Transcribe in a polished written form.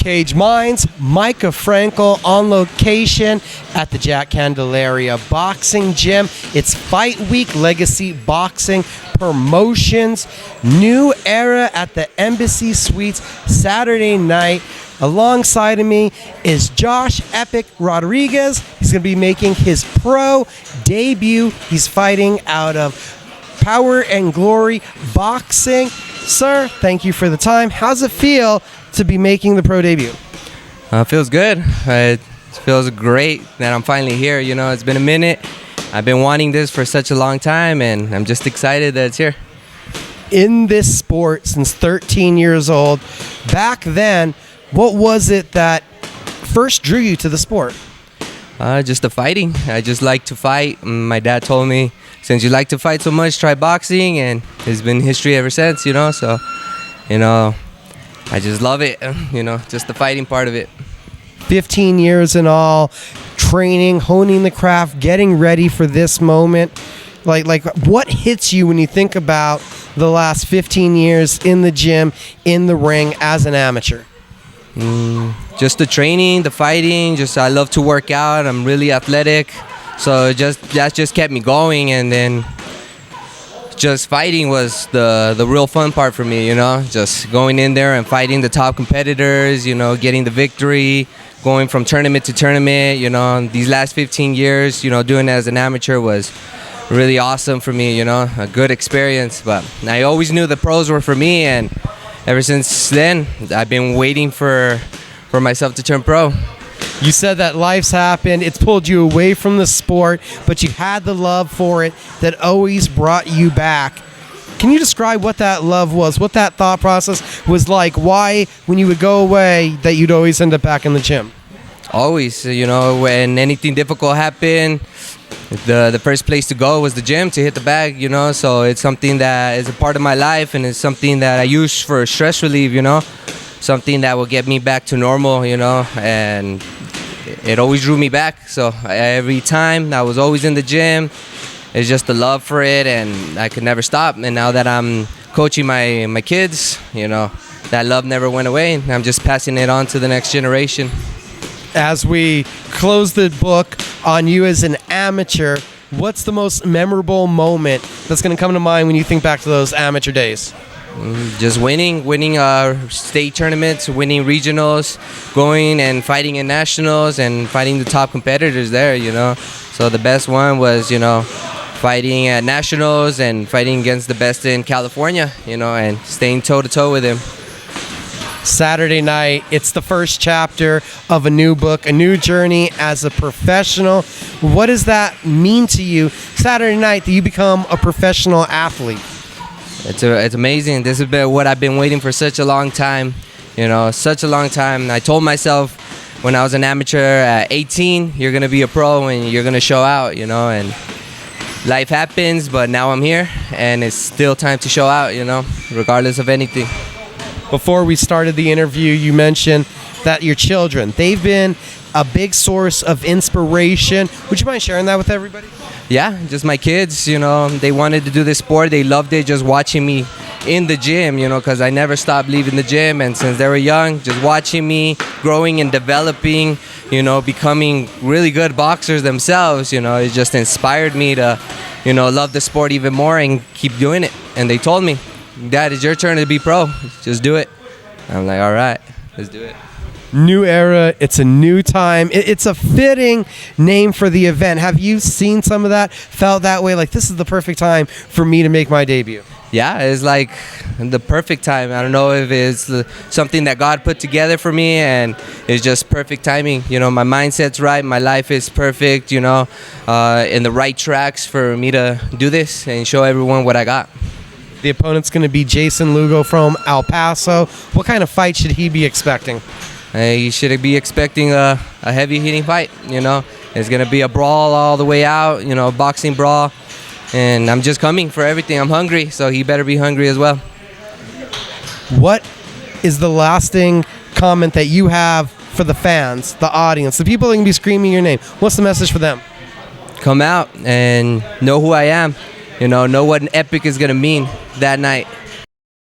Cage Minds, Mika Frankl on location at the Jack Candelaria Boxing Gym. It's Fight Week, Legacy Boxing Promotions, new era at the Embassy Suites Saturday night. Alongside of me is Josh Epikk Rodriguez. He's going to be making his pro debut. He's fighting out of Power and Glory Boxing. Sir, thank you for the time. How's it feel to be making the pro debut? Feels good. It feels great that I'm finally here. You know, it's been a minute. I've been wanting this for such a long time, and I'm just excited that it's here. In this sport since 13 years old, back then, what was it that first drew you to the sport? Just the fighting. I just like to fight. My dad told me, since you like to fight so much, try boxing, and it's been history ever since, you know. So, you know, I just love it, you know, just the fighting part of it. 15 years in all, training, honing the craft, getting ready for this moment. Like what hits you when you think about the last 15 years in the gym, in the ring as an amateur? Just the training, the fighting. Just I love to work out. I'm really athletic, so that just kept me going. And then just fighting was the real fun part for me. You know, just going in there and fighting the top competitors. You know, getting the victory, going from tournament to tournament. You know, these last 15 years, you know, doing it as an amateur was really awesome for me. You know, a good experience. But I always knew the pros were for me, and ever since then, I've been waiting for myself to turn pro. You said that life's happened, it's pulled you away from the sport, but you had the love for it that always brought you back. Can you describe what that love was, what that thought process was like? Why, when you would go away, that you'd always end up back in the gym? Always, you know, when anything difficult happened, the first place to go was the gym to hit the bag, you know. So it's something that is a part of my life, and it's something that I use for stress relief, you know. Something that will get me back to normal, you know, and it always drew me back. So every time I was always in the gym. It's just the love for it, and I could never stop. And now that I'm coaching my kids, you know, that love never went away, and I'm just passing it on to the next generation. As we close the book on you as an amateur, what's the most memorable moment that's going to come to mind when you think back to those amateur days? Just winning state tournaments, winning regionals, going and fighting in nationals and fighting the top competitors there, you know. So the best one was, you know, fighting at nationals and fighting against the best in California, you know, and staying toe-to-toe with him. Saturday night, it's the first chapter of a new book, a new journey as a professional. What does that mean to you, Saturday night, that you become a professional athlete? It's amazing. This has been what I've been waiting for such a long time, you know, such a long time. I told myself when I was an amateur at 18, you're going to be a pro and you're going to show out, you know, and life happens, but now I'm here and it's still time to show out, you know, regardless of anything. Before we started the interview, you mentioned that your children, they've been a big source of inspiration. Would you mind sharing that with everybody? Yeah, just my kids, you know, they wanted to do this sport. They loved it just watching me in the gym, you know, because I never stopped leaving the gym. And since they were young, just watching me growing and developing, you know, becoming really good boxers themselves, you know, it just inspired me to, you know, love the sport even more and keep doing it. And they told me, Dad, it's your turn to be pro. Just do it. I'm like, all right, let's do it. New era, it's a new time. It's a fitting name for the event. Have you seen some of that, felt that way, like this is the perfect time for me to make my debut? Yeah, it's like the perfect time. I don't know if it's something that God put together for me, and it's just perfect timing. You know, my mindset's right, my life is perfect, you know, in the right tracks for me to do this and show everyone what I got. The opponent's going to be Jason Lugo from El Paso. What kind of fight should he be expecting? You should be expecting a heavy-hitting fight, you know. It's going to be a brawl all the way out, you know, a boxing brawl. And I'm just coming for everything. I'm hungry, so he better be hungry as well. What is the lasting comment that you have for the fans, the audience, the people that can be screaming your name? What's the message for them? Come out and know who I am. You know what an Epikk is going to mean that night.